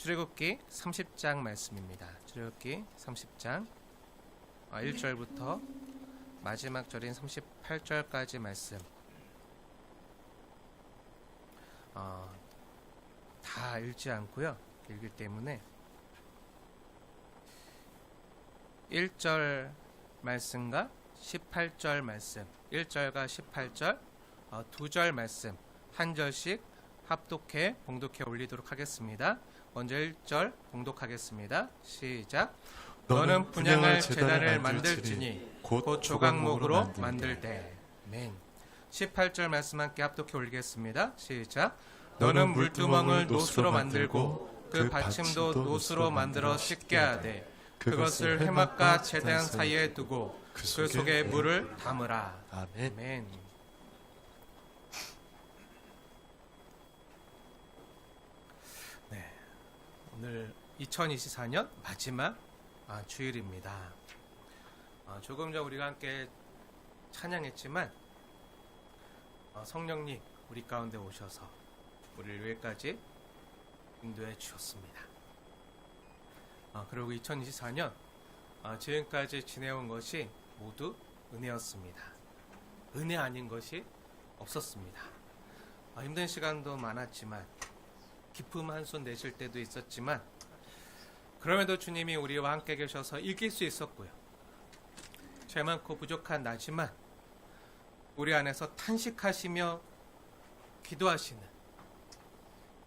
출애굽기 30장 말씀입니다. 출애굽기 30장 1절부터 마지막 절인 38절까지 말씀 다 읽지 않고요. 읽기 때문에 1절 말씀과 18절 말씀, 1절과 18절 두 절 말씀 한 절씩 합독해 봉독해 올리도록 하겠습니다. 먼저 1절 봉독하겠습니다. 시작. 너는 분향할 제단을 만들지니 곧 조각목으로 만들 때. 아멘. 18절 말씀 함께 합독해 올리겠습니다. 시작. 너는 물두멍을 노수로 만들고 그 받침도 노수로 만들어 씻게 하되 그것을 회막과 제단 사이에 두고 그 속에 물을 담으라. 아멘. 아멘. 네, 오늘 2024년 마지막 주일입니다. 조금 전 우리가 함께 찬양했지만 성령님 우리 가운데 오셔서 우리를 여기까지 인도해 주셨습니다. 그리고 2024년 지금까지 지내온 것이 모두 은혜였습니다. 은혜 아닌 것이 없었습니다. 힘든 시간도 많았지만 기쁨 한손 내실 때도 있었지만 그럼에도 주님이 우리와 함께 계셔서 이길 수 있었고요. 죄 많고 부족한 나지만 우리 안에서 탄식하시며 기도하시는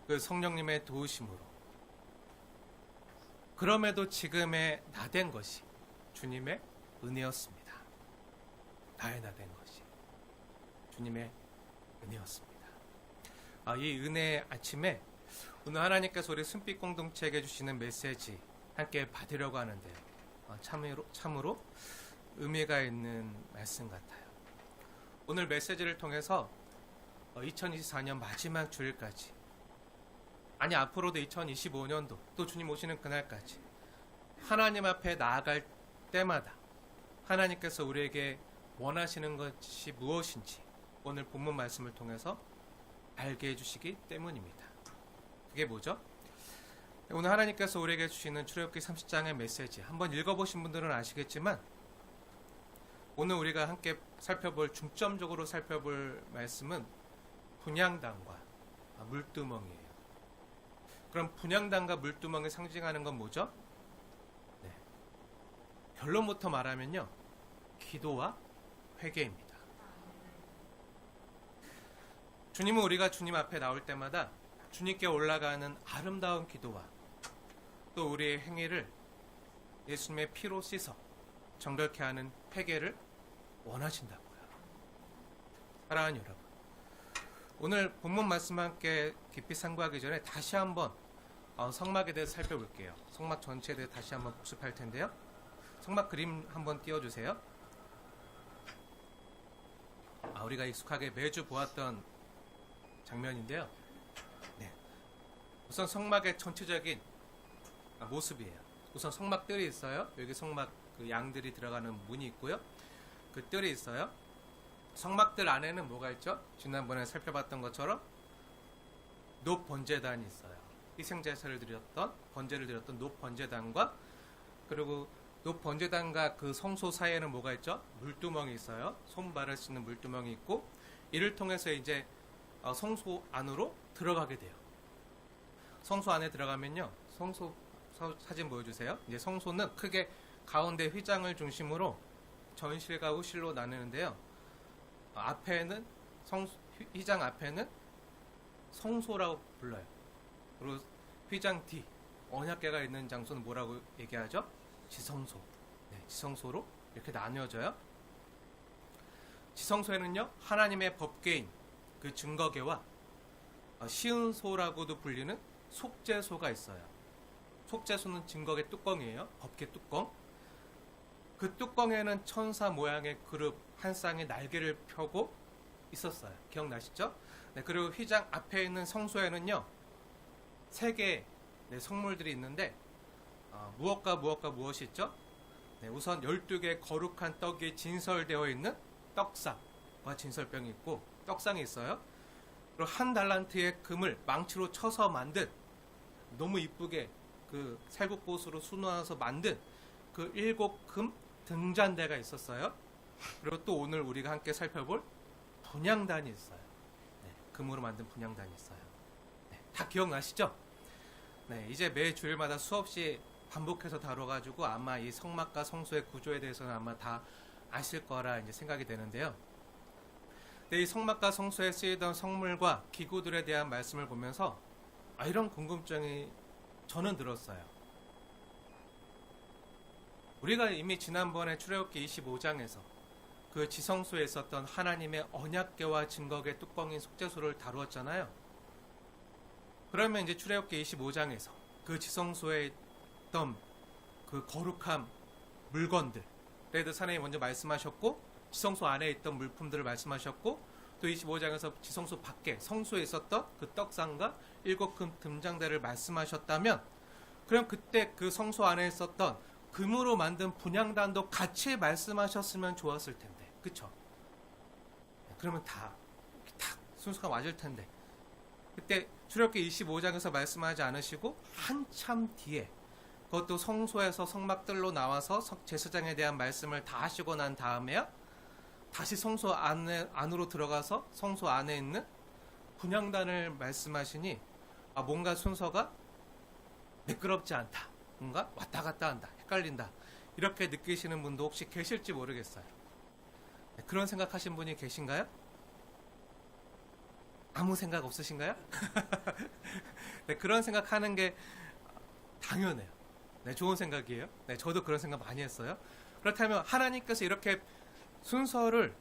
그 성령님의 도우심으로 그럼에도 지금의 나된 것이 주님의 은혜였습니다. 나의 나된 것이 주님의 은혜였습니다. 이 은혜의 아침에 오늘 하나님께서 우리 순빛 공동체에게 주시는 메시지 함께 받으려고 하는데 참으로 의미가 있는 말씀 같아요. 오늘 메시지를 통해서 2024년 마지막 주일까지 아니 앞으로도 2025년도 또 주님 오시는 그날까지 하나님 앞에 나아갈 때마다 하나님께서 우리에게 원하시는 것이 무엇인지 오늘 본문 말씀을 통해서 알게 해주시기 때문입니다. 그게 뭐죠? 오늘 하나님께서 우리에게 주시는 출애굽기 30장의 메시지 한번 읽어보신 분들은 아시겠지만 오늘 우리가 함께 중점적으로 살펴볼 말씀은 분향단과 물두멍이에요. 그럼 분향단과 물두멍이 상징하는 건 뭐죠? 네. 결론부터 말하면요. 기도와 회개입니다. 주님은 우리가 주님 앞에 나올 때마다 주님께 올라가는 아름다운 기도와 또 우리의 행위를 예수님의 피로 씻어 정결케 하는 회개를 원하신다고요. 사랑하는 여러분, 오늘 본문 말씀과 함께 깊이 상고하기 전에 다시 한번 성막에 대해서 살펴볼게요. 성막 전체에 대해 다시 한번 복습할 텐데요. 성막 그림 한번 띄워주세요. 우리가 익숙하게 매주 보았던 장면인데요. 네. 우선 성막의 전체적인 모습이에요. 우선 성막들이 있어요. 여기 성막 그 양들이 들어가는 문이 있고요. 그 뜰이 있어요. 성막들 안에는 뭐가 있죠? 지난번에 살펴봤던 것처럼 높번제단이 있어요. 희생제사를 드렸던 번제를 드렸던 높번제단과 그리고 높번제단과 그 성소 사이에는 뭐가 있죠? 물두멍이 있어요. 손발을 씻는 물두멍이 있고 이를 통해서 이제 성소 안으로 들어가게 돼요. 성소 안에 들어가면요. 성소 사진 보여주세요. 이제 성소는 크게 가운데 휘장을 중심으로 전실과 후실로 나누는데요. 앞에는 휘장 앞에는 성소라고 불러요. 그리고 휘장 뒤 언약궤가 있는 장소는 뭐라고 얘기하죠? 지성소. 네, 지성소로 이렇게 나뉘어져요. 지성소에는요 하나님의 법궤인 그 증거궤와 시은소라고도 불리는 속죄소가 있어요. 속죄소는 증거궤 뚜껑이에요. 법궤 뚜껑. 그 뚜껑에는 천사 모양의 그룹 한 쌍의 날개를 펴고 있었어요. 기억나시죠? 네, 그리고 휘장 앞에 있는 성소에는요 3개의 성물들이 있는데 무엇과 무엇이 있죠? 네, 우선 12개의 거룩한 떡이 진설되어 있는 떡상과 진설병이 있고 떡상이 있어요. 그리고 한 달란트의 금을 망치로 쳐서 만든 너무 이쁘게 그 살구꽃으로 수놓아서 만든 그 7금 등잔대가 있었어요. 그리고 또 오늘 우리가 함께 살펴볼 분향단이 있어요. 네, 금으로 만든 분향단이 있어요. 네, 다 기억나시죠? 네, 이제 매 주일마다 수없이 반복해서 다뤄가지고 아마 이 성막과 성소의 구조에 대해서는 아마 다 아실 거라 이제 생각이 되는데요. 네, 이 성막과 성소에 쓰이던 성물과 기구들에 대한 말씀을 보면서 이런 궁금증이 저는 들었어요. 우리가 이미 지난번에 출애굽기 25장에서 그 지성소에 있었던 하나님의 언약궤와 증거궤 뚜껑인 속죄소를 다루었잖아요. 그러면 이제 출애굽기 25장에서 그 지성소에 있던 그 거룩한 물건들, 그래도 하나님 먼저 말씀하셨고 지성소 안에 있던 물품들을 말씀하셨고 또 25장에서 지성소 밖에 성소에 있었던 그 떡상과 7금 등잔대를 말씀하셨다면, 그럼 그때 그 성소 안에 있었던 금으로 만든 분향단도 같이 말씀하셨으면 좋았을 텐데, 그쵸? 그러면 다 순서가 맞을 텐데, 그때 출애굽기 25장에서 말씀하지 않으시고 한참 뒤에 그것도 성소에서 성막들로 나와서 제사장에 대한 말씀을 다 하시고 난 다음에야 다시 성소 안으로 들어가서 성소 안에 있는 분향단을 말씀하시니 뭔가 순서가 매끄럽지 않다, 뭔가 왔다 갔다 한다, 헷갈린다, 이렇게 느끼시는 분도 혹시 계실지 모르겠어요. 네, 그런 생각하신 분이 계신가요? 아무 생각 없으신가요? 네, 그런 생각하는 게 당연해요. 네, 좋은 생각이에요. 네, 저도 그런 생각 많이 했어요. 그렇다면 하나님께서 이렇게 순서를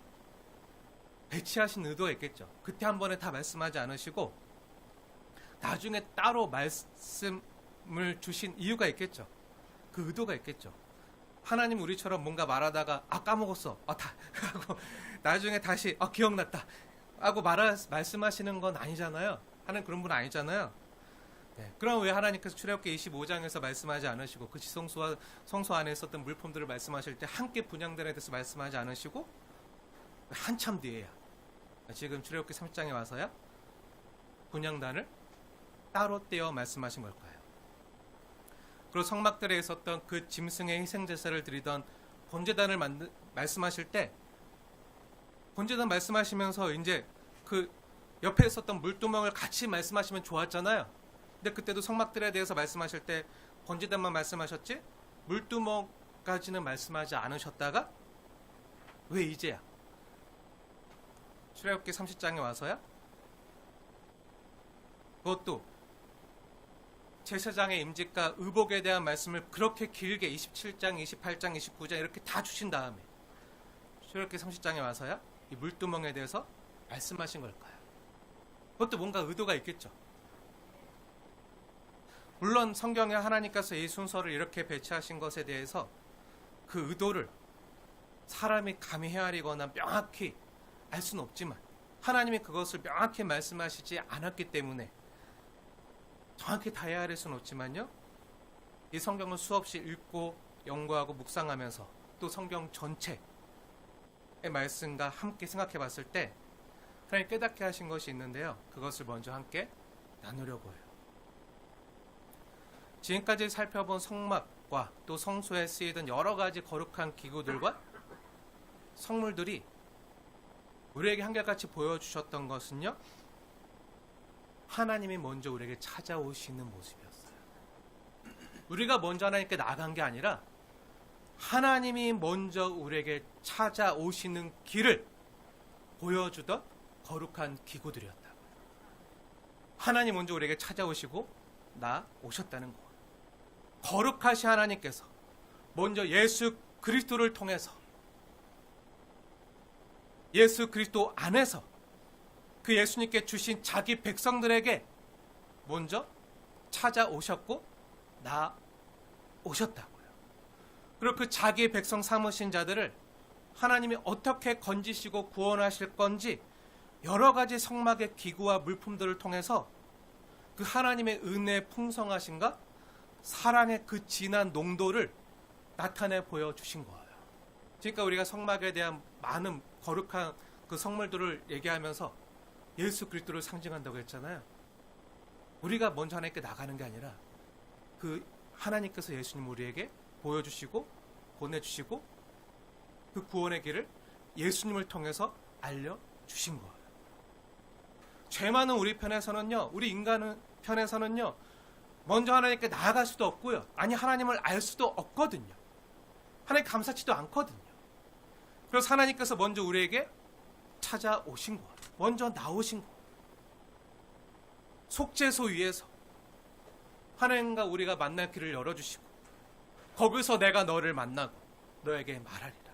배치하신 의도가 있겠죠. 그때 한 번에 다 말씀하지 않으시고 나중에 따로 말씀을 주신 이유가 있겠죠. 그 의도가 있겠죠. 하나님 우리처럼 뭔가 말하다가 까먹었어 하고 나중에 다시 기억났다 하고 말씀하시는 건 아니잖아요. 하나님 그런 분 아니잖아요. 네, 그럼 왜 하나님께서 출애굽기 25장에서 말씀하지 않으시고 그 지성소와 성소 안에 있었던 물품들을 말씀하실 때 함께 분향단에 대해서 말씀하지 않으시고 한참 뒤에야 지금 출애굽기 30장에 와서야 분향단을 따로 떼어 말씀하신 걸까요? 그리고 성막들에 있었던 그 짐승의 희생제사를 드리던 번제단을 말씀하실 때 번제단 말씀하시면서 이제 그 옆에 있었던 물두멍을 같이 말씀하시면 좋았잖아요. 근데 그때도 성막들에 대해서 말씀하실 때 번제단만 말씀하셨지 물두멍까지는 말씀하지 않으셨다가 왜 이제야 출애굽기 30장에 와서야 그것도 제사장의 임직과 의복에 대한 말씀을 그렇게 길게 27장, 28장, 29장 이렇게 다 주신 다음에 출애굽기 30장에 와서야 이 물두멍에 대해서 말씀하신 걸까요? 그것도 뭔가 의도가 있겠죠. 물론 성경에 하나님께서 이 순서를 이렇게 배치하신 것에 대해서 그 의도를 사람이 감히 헤아리거나 명확히 알 수는 없지만 하나님이 그것을 명확히 말씀하시지 않았기 때문에 정확히 다 헤아릴 수는 없지만요, 이 성경을 수없이 읽고 연구하고 묵상하면서 또 성경 전체의 말씀과 함께 생각해 봤을 때 하나님 깨닫게 하신 것이 있는데요, 그것을 먼저 함께 나누려고 해요. 지금까지 살펴본 성막과 또 성소에 쓰이던 여러 가지 거룩한 기구들과 성물들이 우리에게 한결같이 보여주셨던 것은요, 하나님이 먼저 우리에게 찾아오시는 모습이었어요. 우리가 먼저 하나님께 나간 게 아니라 하나님이 먼저 우리에게 찾아오시는 길을 보여주던 거룩한 기구들이었다. 하나님 먼저 우리에게 찾아오시고 오셨다는 것. 거룩하신 하나님께서 먼저 예수 그리스도를 통해서 예수 그리스도 안에서 그 예수님께 주신 자기 백성들에게 먼저 찾아오셨고 오셨다고요. 그리고 그 자기 백성 삼으신 자들을 하나님이 어떻게 건지시고 구원하실 건지 여러 가지 성막의 기구와 물품들을 통해서 그 하나님의 은혜의 풍성하심과 사랑의 그 진한 농도를 나타내 보여주신 거예요. 그러니까 우리가 성막에 대한 많은 거룩한 그 성물들을 얘기하면서 예수 그리스도를 상징한다고 했잖아요. 우리가 먼저 하나님께 나가는 게 아니라 그 하나님께서 예수님 우리에게 보여주시고 보내주시고 그 구원의 길을 예수님을 통해서 알려주신 거예요. 죄 많은 우리 편에서는요, 우리 인간 편에서는요, 먼저 하나님께 나아갈 수도 없고요, 아니 하나님을 알 수도 없거든요. 하나님 감사치도 않거든요. 그래서 하나님께서 먼저 우리에게 찾아오신 거예요. 먼저 나오신 거예요. 속죄소 위에서 하나님과 우리가 만날 길을 열어주시고 거기서 내가 너를 만나고 너에게 말하리라.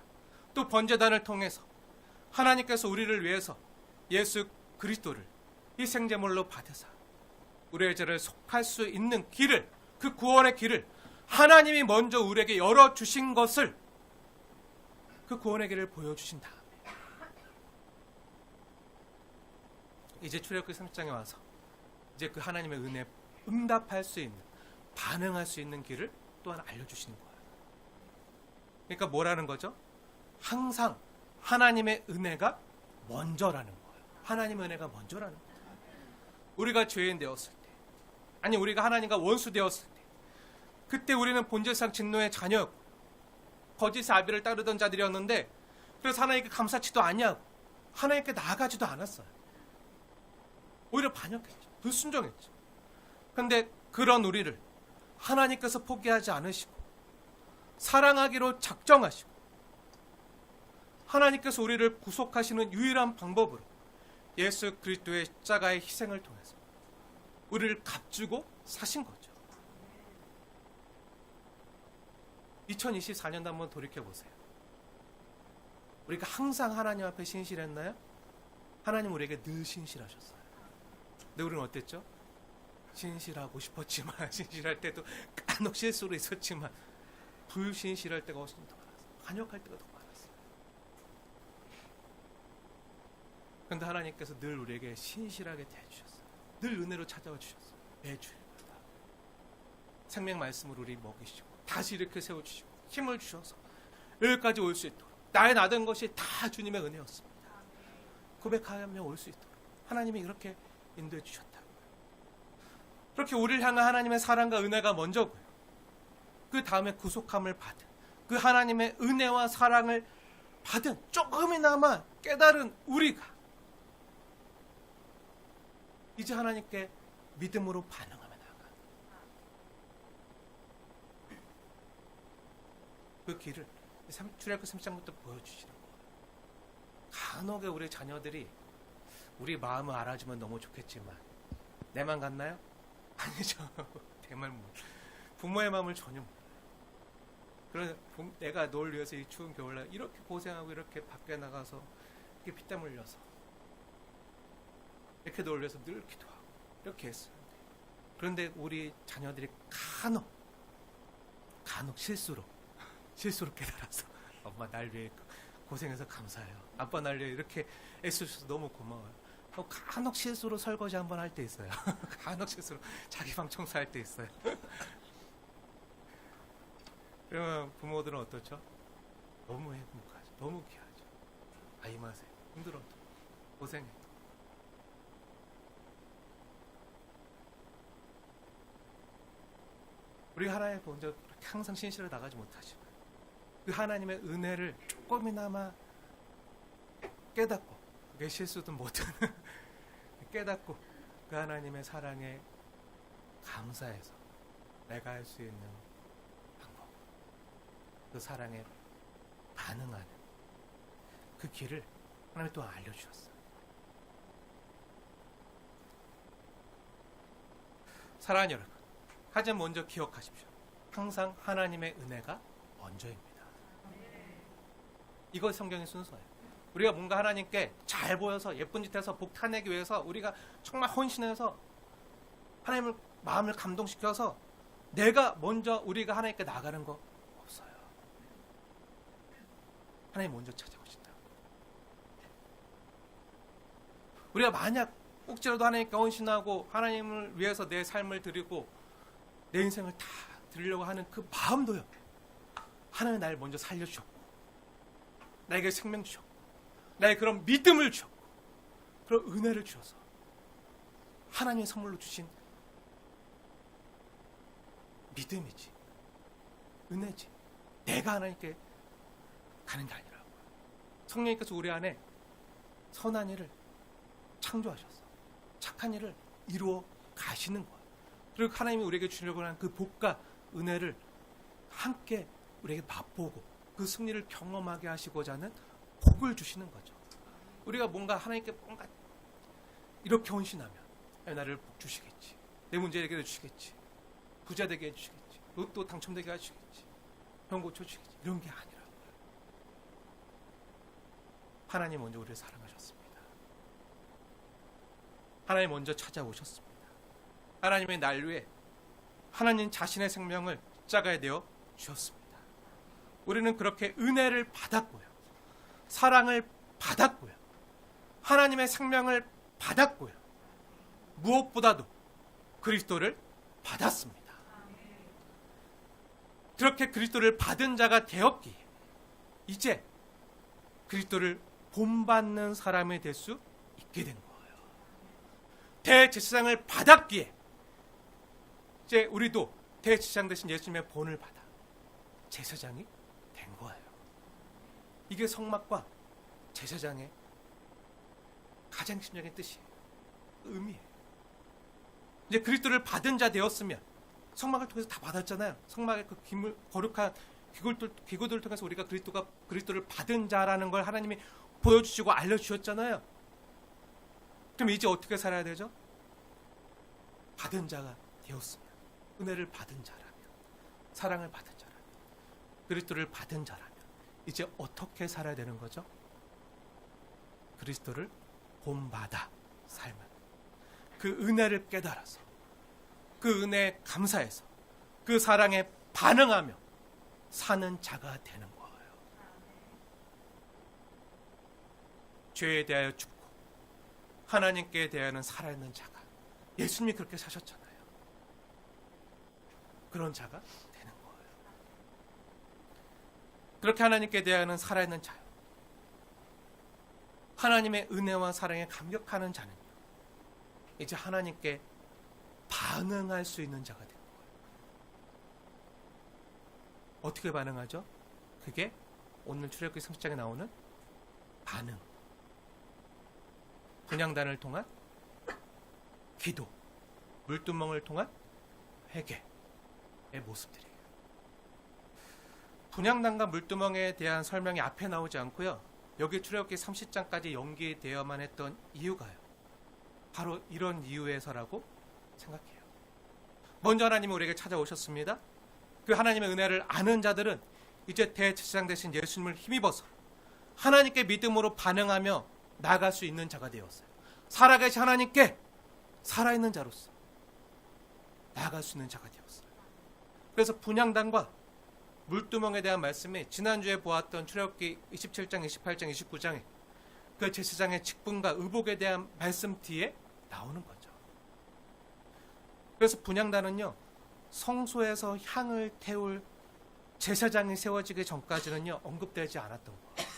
또 번제단을 통해서 하나님께서 우리를 위해서 예수 그리스도를 희생제물로 받으사 우리의 죄를 속할 수 있는 길을, 그 구원의 길을 하나님이 먼저 우리에게 열어주신 것을, 그 구원의 길을 보여주신 다음에 이제 출애굽기 30장에 와서 이제 그 하나님의 은혜에 응답할 수 있는, 반응할 수 있는 길을 또한 알려주시는 거예요. 그러니까 뭐라는 거죠? 항상 하나님의 은혜가 먼저라는 거예요. 하나님의 은혜가 먼저라는 거예요. 우리가 죄인 되었을 때, 아니 우리가 하나님과 원수 되었을 때, 그때 우리는 본질상 진노의 자녀였고 거짓의 아비를 따르던 자들이었는데, 그래서 하나님께 감사치도 아니하고 하나님께 나아가지도 않았어요. 오히려 반역했죠. 불순종했죠. 그런데 그런 우리를 하나님께서 포기하지 않으시고 사랑하기로 작정하시고 하나님께서 우리를 구속하시는 유일한 방법으로 예수 그리스도의 십자가의 희생을 통해서 우리를 값주고 사신 거죠. 2024년도 한번 돌이켜보세요. 우리가 항상 하나님 앞에 신실했나요? 하나님 우리에게 늘 신실하셨어요. 근데 우리는 어땠죠? 신실하고 싶었지만, 신실할 때도 간혹 실수로 있었지만 불신실할 때가 훨씬 더 많았어요. 반역할 때가 더 많았어요. 그런데 하나님께서 늘 우리에게 신실하게 대해주셨어요. 늘 은혜로 찾아와 주셨어요. 매주일마다 생명 말씀을 우리 먹이시고 다시 이렇게 세워주시고 힘을 주셔서 여기까지 올 수 있도록, 나의 나던 것이 다 주님의 은혜였습니다. 고백하며 올 수 있도록 하나님이 이렇게 인도해 주셨다고요. 그렇게 우리를 향한 하나님의 사랑과 은혜가 먼저고요, 그 다음에 구속함을 받은, 그 하나님의 은혜와 사랑을 받은 조금이나마 깨달은 우리가 이제 하나님께 믿음으로 반응하며 나아가, 그 길을 출애굽기 30장부터 보여주시는 거예요. 간혹에 우리 자녀들이 우리 마음을 알아주면 너무 좋겠지만 내만 같나요? 아니죠. 정말 부모의 마음을 전혀 몰라요. 그런 내가 널 위해서 이 추운 겨울날 이렇게 고생하고 이렇게 밖에 나가서 이렇게 피땀 흘려서 이렇게 널 위해서 늘 기도하고 이렇게 했어요. 그런데 우리 자녀들이 간혹 실수로 깨달아서 엄마 날 위해 고생해서 감사해요. 아빠 날 위해 이렇게 애쓰셔서 너무 고마워요. 간혹 실수로 설거지 한번 할 때 있어요. 간혹 실수로 자기 방 청소할 때 있어요. 그러면 부모들은 어떻죠? 너무 행복하죠. 너무 귀하죠. 아이 마세요. 힘들어도 고생해도. 우리 하나님 먼저 항상 신실을 나가지 못하지만 그 하나님의 은혜를 조금이나마 깨닫고, 그게 실수든 뭐든 깨닫고 그 하나님의 사랑에 감사해서 내가 할 수 있는 방법, 그 사랑에 반응하는 그 길을 하나님이 또 알려주셨어요. 사랑하는 여러분, 가장 먼저 기억하십시오. 항상 하나님의 은혜가 먼저입니다. 이것이 성경의 순서예요. 우리가 뭔가 하나님께 잘 보여서 예쁜 짓 해서 복 타내기 위해서 우리가 정말 헌신해서 하나님을 마음을 감동시켜서 내가 먼저 우리가 하나님께 나가는 거 없어요. 하나님 먼저 찾아오신다. 우리가 만약 꼭지라도 하나님께 헌신하고 하나님을 위해서 내 삶을 드리고 내 인생을 다 드리려고 하는 그 마음도요, 하나님 나를 먼저 살려주셨고 나에게 생명 주셨고 나의 그런 믿음을 주셨고 그런 은혜를 주셔서 하나님의 선물로 주신 믿음이지, 은혜지. 내가 하나님께 가는 게 아니라고. 성령님께서 우리 안에 선한 일을 창조하셔서 착한 일을 이루어 가시는 거예요. 그리고 하나님이 우리에게 주려고 하는 그 복과 은혜를 함께 우리에게 맛보고 그 승리를 경험하게 하시고자 하는 복을 주시는 거죠. 우리가 뭔가 하나님께 뭔가 이렇게 헌신하면 나를 복 주시겠지, 내 문제 해결해 주시겠지, 부자 되게 해주시겠지, 로또 당첨되게 해주시겠지, 병 고쳐주시겠지, 이런 게 아니라 하나님 먼저 우리를 사랑하셨습니다. 하나님 먼저 찾아오셨습니다. 하나님의 날 위해 하나님 자신의 생명을 십자가에 내어 주셨습니다. 우리는 그렇게 은혜를 받았고요, 사랑을 받았고요, 하나님의 생명을 받았고요, 무엇보다도 그리스도를 받았습니다. 그렇게 그리스도를 받은 자가 되었기에 이제 그리스도를 본받는 사람이 될 수 있게 된 거예요. 대제사장을 받았기에 이제 우리도 대제사장 대신 예수님의 본을 받아 제사장이 된 거예요. 이게 성막과 제사장의 가장 심적인 뜻이에요. 의미예요. 이제 그리스도를 받은 자 되었으면 성막을 통해서 다 받았잖아요. 성막의 그 거룩한 기구들을 통해서 우리가 그리스도를 받은 자라는 걸 하나님이 보여주시고 알려주셨잖아요. 그럼 이제 어떻게 살아야 되죠? 받은 자가 되었으면, 은혜를 받은 자라면, 사랑을 받은 자라면, 그리스도를 받은 자라면 이제 어떻게 살아야 되는 거죠? 그리스도를 본받아 삶은, 그 은혜를 깨달아서, 그 은혜에 감사해서, 그 사랑에 반응하며 사는 자가 되는 거예요. 죄에 대하여 죽고 하나님께 대하여는 살아있는 자가, 예수님이 그렇게 사셨잖아요. 그런 자가 되는 거예요. 그렇게 하나님께 대하여는 살아있는 자요, 하나님의 은혜와 사랑에 감격하는 자는요, 이제 하나님께 반응할 수 있는 자가 되는 거예요. 어떻게 반응하죠? 그게 오늘 출애굽기 30장에 나오는 반응. 분향단을 통한 기도, 물두멍을 통한 회개의 모습들이에요. 분향단과 물두멍에 대한 설명이 앞에 나오지 않고요, 여기 출애굽기 30장까지 연기되어만 했던 이유가요, 바로 이런 이유에서라고 생각해요. 먼저 하나님이 우리에게 찾아오셨습니다. 그 하나님의 은혜를 아는 자들은 이제 대제사장 대신 예수님을 힘입어서 하나님께 믿음으로 반응하며 나아갈 수 있는 자가 되었어요. 살아계신 하나님께 살아있는 자로서 나아갈 수 있는 자가 되었어요. 그래서 분향단과 물두멍에 대한 말씀이 지난주에 보았던 출애굽기 27장, 28장, 29장에 그 제사장의 직분과 의복에 대한 말씀 뒤에 나오는 거죠. 그래서 분향단은요, 성소에서 향을 태울 제사장이 세워지기 전까지는요 언급되지 않았던 거예요.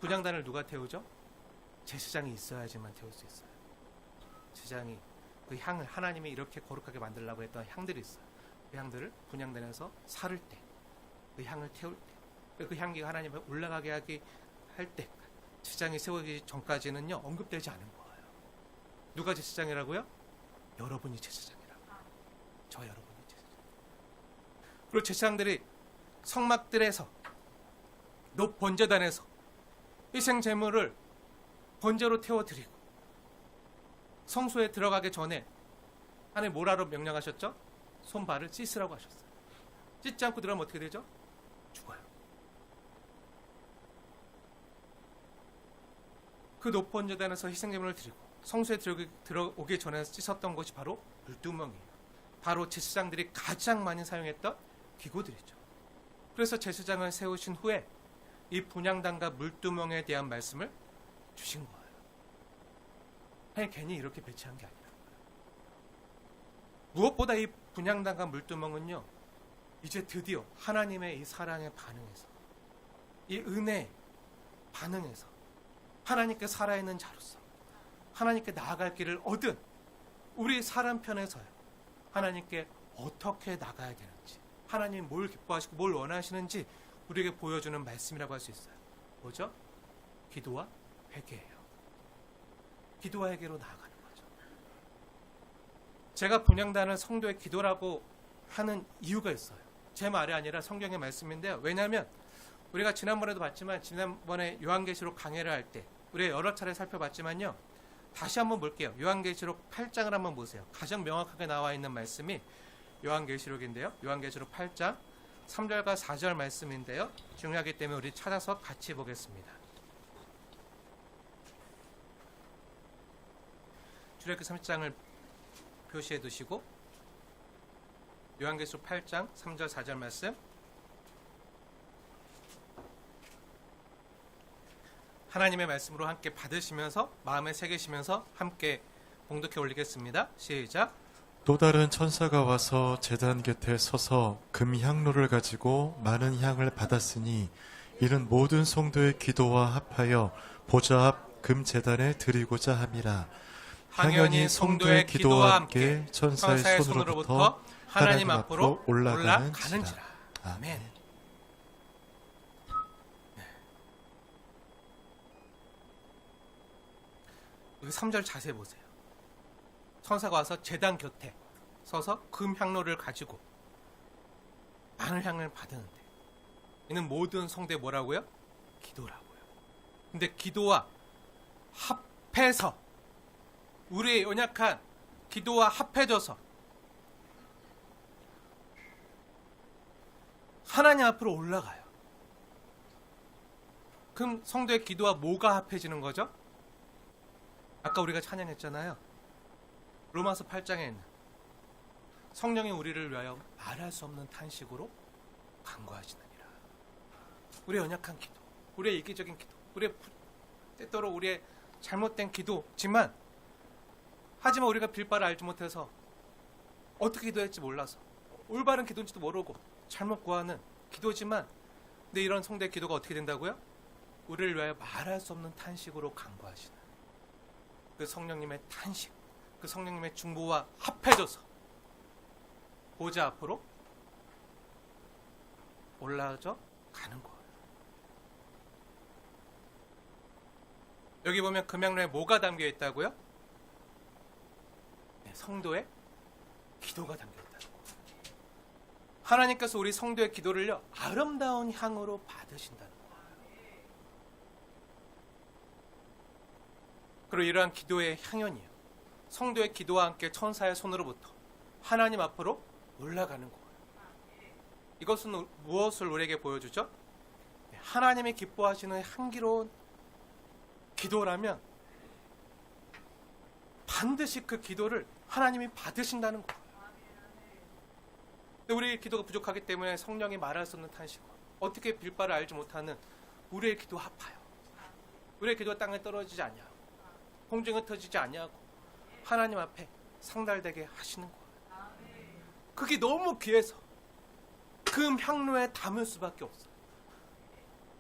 분향단을 누가 태우죠? 제사장이 있어야지만 태울 수 있어요. 제사장이 그 향을, 하나님이 이렇게 거룩하게 만들려고 했던 향들이 있어요. 그 향들을 분향단에서 사를 때, 그 향을 태울 때, 그 향기가 하나님에 올라가게 하기 할 때, 제사장이 세워지기 전까지는요 언급되지 않은 거예요. 누가 제사장이라고요? 여러분이 제사장이라고. 저 여러분이 제사장. 그리고 제사장들이 성막들에서, 높 번제단에서 희생 제물을 번제로 태워드리고 성소에 들어가기 전에 하나님 뭐라고 명령하셨죠? 손발을 씻으라고 하셨어요. 씻지 않고 들어가면 어떻게 되죠? 죽어요. 그 높 번제단에서 희생 제물을 드리고 성소에 들어오기 전에 씻었던 것이 바로 물두멍이에요. 바로 제사장들이 가장 많이 사용했던 기구들이죠. 그래서 제사장을 세우신 후에 이 분향단과 물두멍에 대한 말씀을 주신 거예요. 아니, 괜히 이렇게 배치한 게 아니라. 무엇보다 이 분향단과 물두멍은요, 이제 드디어 하나님의 이 사랑에 반응해서, 이 은혜에 반응해서 하나님께 살아있는 자로서 하나님께 나아갈 길을 얻은 우리 사람 편에서요, 하나님께 어떻게 나가야 되는지, 하나님 뭘 기뻐하시고 뭘 원하시는지 우리에게 보여주는 말씀이라고 할 수 있어요. 뭐죠? 기도와 회개예요. 기도와 회개로 나아가는 거죠. 제가 분향단을 성도의 기도라고 하는 이유가 있어요. 제 말이 아니라 성경의 말씀인데요. 왜냐하면 우리가 지난번에도 봤지만, 지난번에 요한계시록 강해를 할 때 우리가 여러 차례 살펴봤지만요, 다시 한번 볼게요. 요한계시록 8장을 한번 보세요. 가장 명확하게 나와 있는 말씀이 요한계시록인데요. 요한계시록 8장 3절과 4절 말씀인데요. 중요하기 때문에 우리 찾아서 같이 보겠습니다. 출애굽기 30장을 표시해 두시고 요한계시록 8장 3절 4절 말씀, 하나님의 말씀으로 함께 받으시면서 마음에 새기시면서 함께 봉독해 올리겠습니다. 시작. 또 다른 천사가 와서 제단 곁에 서서 금향로를 가지고 많은 향을 받았으니 이는 모든 성도의 기도와 합하여 보좌 앞 금제단에 드리고자 함이라. 향연이 성도의 기도와 함께 천사의 손으로부터 하나님 앞으로 올라가는지라. 아멘. 3절 자세히 보세요. 천사가 와서 제단 곁에 서서 금향로를 가지고 많은 향을 받았는데, 이는 모든 성도의 뭐라고요? 기도라고요. 근데 기도와 합해서, 우리의 연약한 기도와 합해져서 하나님 앞으로 올라가요. 그럼 성도의 기도와 뭐가 합해지는 거죠? 아까 우리가 찬양했잖아요. 로마서 8장에 있는 성령이 우리를 위하여 말할 수 없는 탄식으로 간구하시느니라. 우리의 연약한 기도, 우리의 이기적인 기도, 우리의 때때로 우리의 잘못된 기도지만, 하지만 우리가 빌바를 알지 못해서 어떻게 기도할지 몰라서 올바른 기도인지도 모르고 잘못 구하는 기도지만, 근데 이런 성도의 기도가 어떻게 된다고요? 우리를 위하여 말할 수 없는 탄식으로 간구하시는 그 성령님의 탄식, 그 성령님의 중보와 합해져서 보좌 앞으로 올라져 가는 거예요. 여기 보면 금향로에 뭐가 담겨 있다고요? 네, 성도의 기도가 담겨 있다는 거예요. 하나님께서 우리 성도의 기도를요, 아름다운 향으로 받으신다는 거예요. 그리고 이러한 기도의 향연이요, 성도의 기도와 함께 천사의 손으로부터 하나님 앞으로 올라가는 거예요. 이것은 무엇을 우리에게 보여주죠? 하나님이 기뻐하시는 향기로운 기도라면 반드시 그 기도를 하나님이 받으신다는 거예요. 근데 우리의 기도가 부족하기 때문에 성령이 말할 수 없는 탄식과 어떻게 빌 바를 알지 못하는 우리의 기도가 아파요. 우리의 기도가 땅에 떨어지지 않냐고, 공중에 흩어지지 않냐고 하나님 앞에 상달되게 하시는 거예요. 그게 너무 귀해서 금 향로에 담을 수밖에 없어요.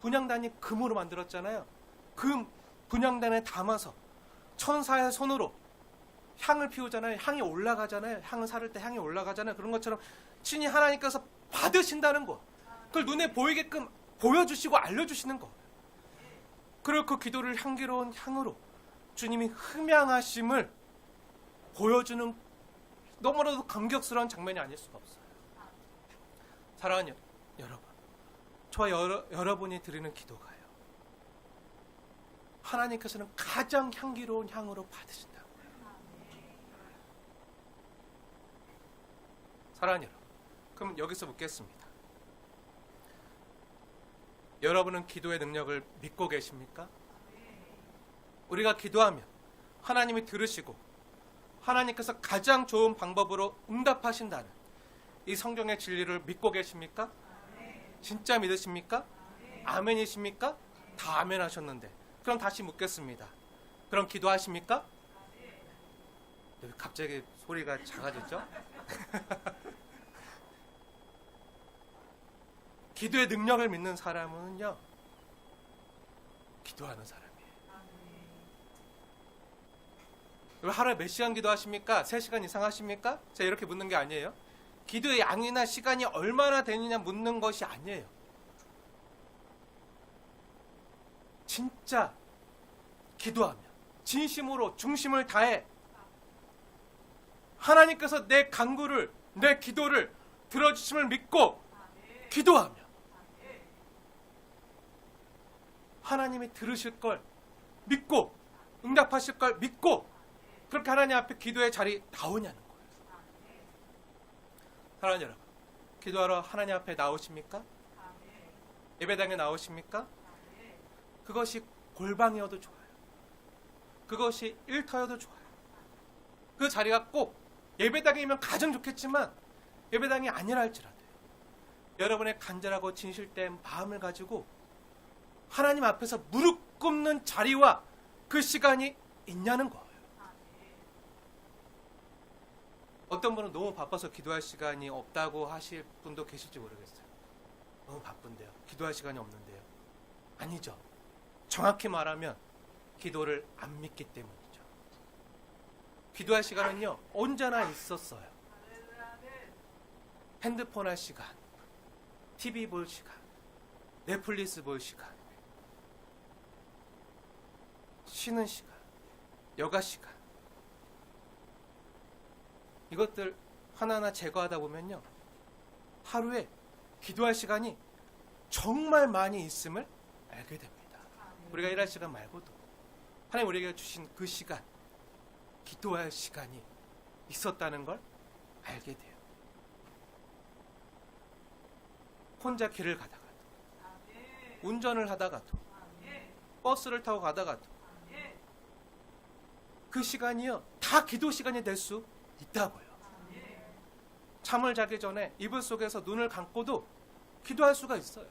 분향단이 금으로 만들었잖아요. 금 분향단에 담아서 천사의 손으로 향을 피우잖아요. 향이 올라가잖아요. 향을 사를 때 향이 올라가잖아요. 그런 것처럼 친히 하나님께서 받으신다는 거, 그걸 눈에 보이게끔 보여주시고 알려주시는 거. 그리고 그 기도를 향기로운 향으로 주님이 흠양하심을 보여주는 너무나도 감격스러운 장면이 아닐 수가 없어요. 사랑하는 여러분, 저와 여러분이 드리는 기도가요, 하나님께서는 가장 향기로운 향으로 받으신다고요. 사랑하는 여러분, 그럼 여기서 묻겠습니다. 여러분은 기도의 능력을 믿고 계십니까? 우리가 기도하면 하나님이 들으시고 하나님께서 가장 좋은 방법으로 응답하신다는 이 성경의 진리를 믿고 계십니까? 진짜 믿으십니까? 아멘이십니까? 다 아멘 하셨는데, 그럼 다시 묻겠습니다. 그럼 기도하십니까? 갑자기 소리가 작아졌죠? 기도의 능력을 믿는 사람은요, 기도하는 사람이에요. 하루에 몇 시간 기도하십니까? 3시간 이상 하십니까? 제가 이렇게 묻는 게 아니에요. 기도의 양이나 시간이 얼마나 되느냐 묻는 것이 아니에요. 진짜 기도하며 진심으로 중심을 다해 하나님께서 내 간구를, 내 기도를 들어주심을 믿고 기도하며 하나님이 들으실 걸 믿고 응답하실 걸 믿고 그렇게 하나님 앞에 기도의 자리 나오냐는 거예요. 사랑하는 여러분, 기도하러 하나님 앞에 나오십니까? 예배당에 나오십니까? 그것이 골방이어도 좋아요. 그것이 일터여도 좋아요. 그 자리가 꼭 예배당이면 가장 좋겠지만 예배당이 아니라 할지라도요. 여러분의 간절하고 진실된 마음을 가지고 하나님 앞에서 무릎 꿇는 자리와 그 시간이 있냐는 거예요. 어떤 분은 너무 바빠서 기도할 시간이 없다고 하실 분도 계실지 모르겠어요. 너무 바쁜데요. 기도할 시간이 없는데요. 아니죠. 정확히 말하면 기도를 안 믿기 때문이죠. 기도할 시간은요, 언제나 있었어요. 핸드폰 할 시간, TV 볼 시간, 넷플릭스 볼 시간, 쉬는 시간, 여가 시간. 이것들 하나하나 제거하다 보면요, 하루에 기도할 시간이 정말 많이 있음을 알게 됩니다. 우리가 일할 시간 말고도 하나님 우리에게 주신 그 시간, 기도할 시간이 있었다는 걸 알게 돼요. 혼자 길을 가다가도, 운전을 하다가도, 버스를 타고 가다가도 그 시간이요, 다 기도 시간이 될 수 있다고요. 잠을 자기 전에 이불 속에서 눈을 감고도 기도할 수가 있어요.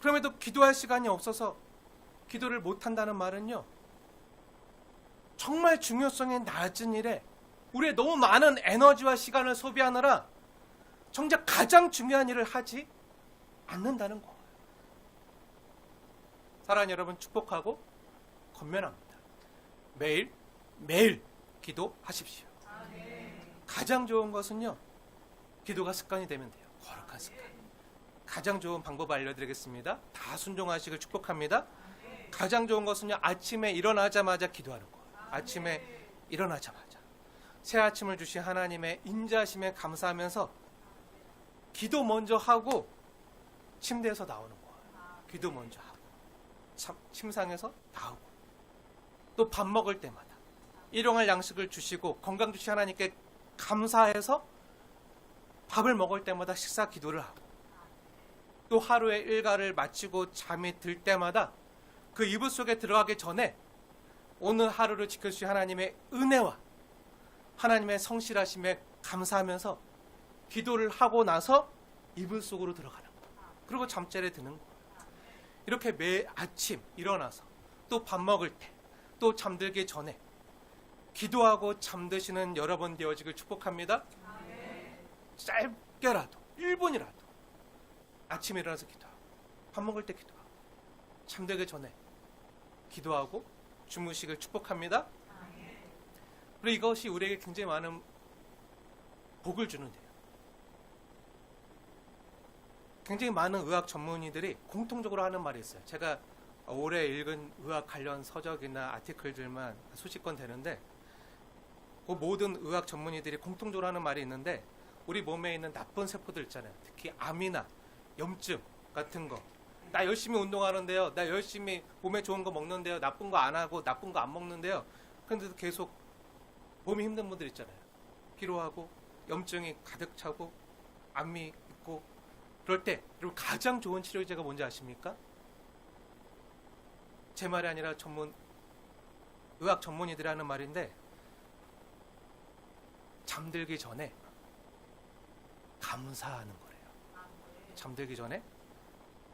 그럼에도 기도할 시간이 없어서 기도를 못한다는 말은요, 정말 중요성이 낮은 일에 우리의 너무 많은 에너지와 시간을 소비하느라 정작 가장 중요한 일을 하지 않는다는 거예요. 사랑하는 여러분, 축복하고 권면합니다. 매일 기도하십시오. 가장 좋은 것은요, 기도가 습관이 되면 돼요. 거룩한 습관. 가장 좋은 방법 알려드리겠습니다. 다 순종하시길 축복합니다. 가장 좋은 것은요, 아침에 일어나자마자 기도하는 거예요. 아침에 일어나자마자 새 아침을 주신 하나님의 인자하심에 감사하면서 기도 먼저 하고 침대에서 나오는 거예요. 기도 먼저 하고 침상에서 나오고, 또 밥 먹을 때마다 일용할 양식을 주시고 건강 주신 하나님께 감사해서 밥을 먹을 때마다 식사 기도를 하고, 또 하루의 일과를 마치고 잠이 들 때마다 그 이불 속에 들어가기 전에 오늘 하루를 지켜주신 하나님의 은혜와 하나님의 성실하심에 감사하면서 기도를 하고 나서 이불 속으로 들어가는 거예요. 그리고 잠자리에 드는 거예요. 이렇게 매 아침 일어나서 또 밥 먹을 때, 또 잠들기 전에 기도하고 잠드시는 여러분 되어지길 축복합니다. 짧게라도 1분이라도 아침에 일어나서 기도하고, 밥 먹을 때 기도하고, 잠들기 전에 기도하고 주무시길 축복합니다. 그리고 이것이 우리에게 굉장히 많은 복을 주는데요. 굉장히 많은 의학 전문의들이 공통적으로 하는 말이 있어요. 제가 올해 읽은 의학 관련 서적이나 아티클들만 수십 건 되는데, 그 모든 의학 전문의들이 공통적으로 하는 말이 있는데, 우리 몸에 있는 나쁜 세포들 있잖아요. 특히 암이나 염증 같은 거. 나 열심히 운동하는데요. 나 열심히 몸에 좋은 거 먹는데요. 나쁜 거 안 하고 나쁜 거 안 먹는데요. 그런데도 계속 몸이 힘든 분들 있잖아요. 피로하고 염증이 가득 차고 암이 있고 그럴 때, 그리고 가장 좋은 치료제가 뭔지 아십니까? 제 말이 아니라 의학 전문의들이 하는 말인데, 잠들기 전에 감사하는 거래요. 잠들기 전에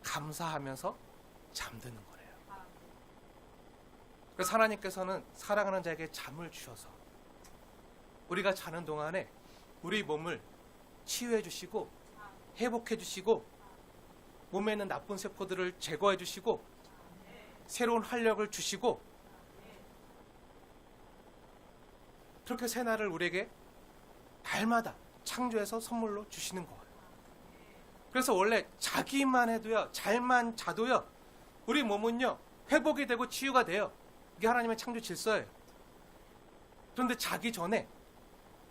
감사하면서 잠드는 거래요. 그래서 하나님께서는 사랑하는 자에게 잠을 주셔서 우리가 자는 동안에 우리 몸을 치유해 주시고 회복해 주시고 몸에 있는 나쁜 세포들을 제거해 주시고 새로운 활력을 주시고 그렇게 새날을 우리에게 날마다 창조해서 선물로 주시는 거예요. 그래서 원래 자기만 해도요, 잘만 자도요, 우리 몸은요 회복이 되고 치유가 돼요. 이게 하나님의 창조 질서예요. 그런데 자기 전에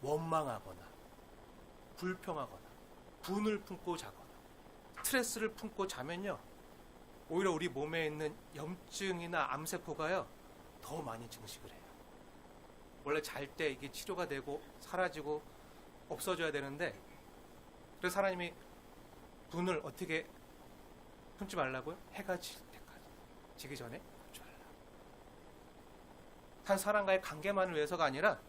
원망하거나 불평하거나 분을 품고 자거나 스트레스를 품고 자면요, 오히려 우리 몸에 있는 염증이나 암세포가요 더 많이 증식을 해요. 원래 잘 때 이게 치료가 되고 사라지고 없어져야 되는데, 그래서 하나님이 분을 어떻게 품지 말라고요? 해가 질 때까지, 지기 전에 품지 말라. 한 사람과의 관계만을 위해서가 아니라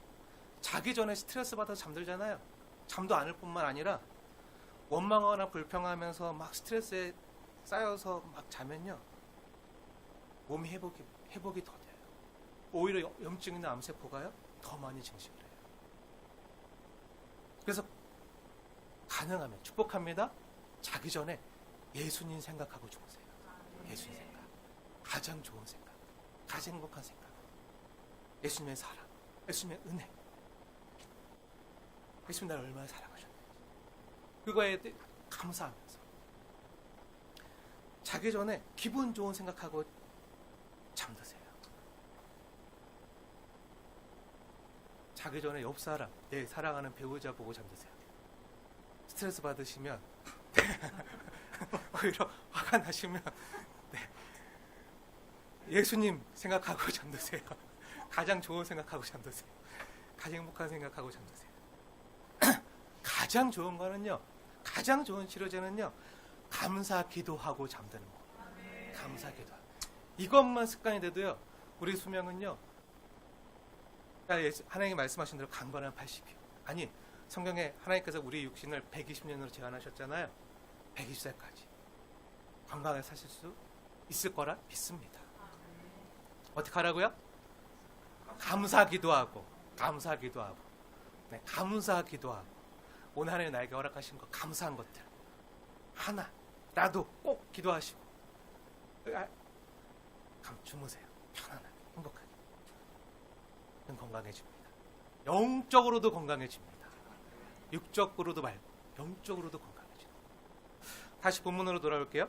자기 전에 스트레스 받아서 잠들잖아요. 잠도 안 올 뿐만 아니라 원망하거나 불평하면서 막 스트레스에 쌓여서 막 자면요, 몸이 회복이 더 돼요. 오히려 염증이나 암세포가요 더 많이 증식을 해요. 그래서 가능하면 축복합니다. 자기 전에 예수님 생각하고 주무세요. 예수님 생각, 가장 좋은 생각, 가장 행복한 생각, 예수님의 사랑, 예수님의 은혜, 예수님 나를 얼마나 사랑하셨는지 그거에 대해 감사하면서 자기 전에 기분 좋은 생각하고 잠드세요. 자기 전에 옆 사람, 내 사랑하는 배우자 보고 잠드세요. 스트레스 받으시면 오히려 화가 나시면 예수님 생각하고 잠드세요. 가장 좋은 생각하고 잠드세요. 가장 행복한 생각하고 잠드세요. 가장 좋은 거는요, 가장 좋은 치료제는요, 감사 기도하고 잠드는 거. 감사 기도. 이것만 습관이 돼도요, 우리 수명은요, 하나님이 말씀하신 대로 강건한 80이요. 아니, 성경에 하나님께서 우리 육신을 120년으로 제한하셨잖아요. 120살까지 건강하게 사실 수 있을 거라 믿습니다. 어떻게 하라고요? 감사 기도하고, 감사 기도하고, 네, 감사 기도하고, 오늘 하나님 나에게 허락하신 거, 감사한 것들 하나라도 꼭 기도하시고 주무세요. 편안하게, 행복하게. 건강해집니다. 영적으로도 건강해집니다. 육적으로도 말고 영적으로도 건강해집니다. 다시 본문으로 돌아올게요.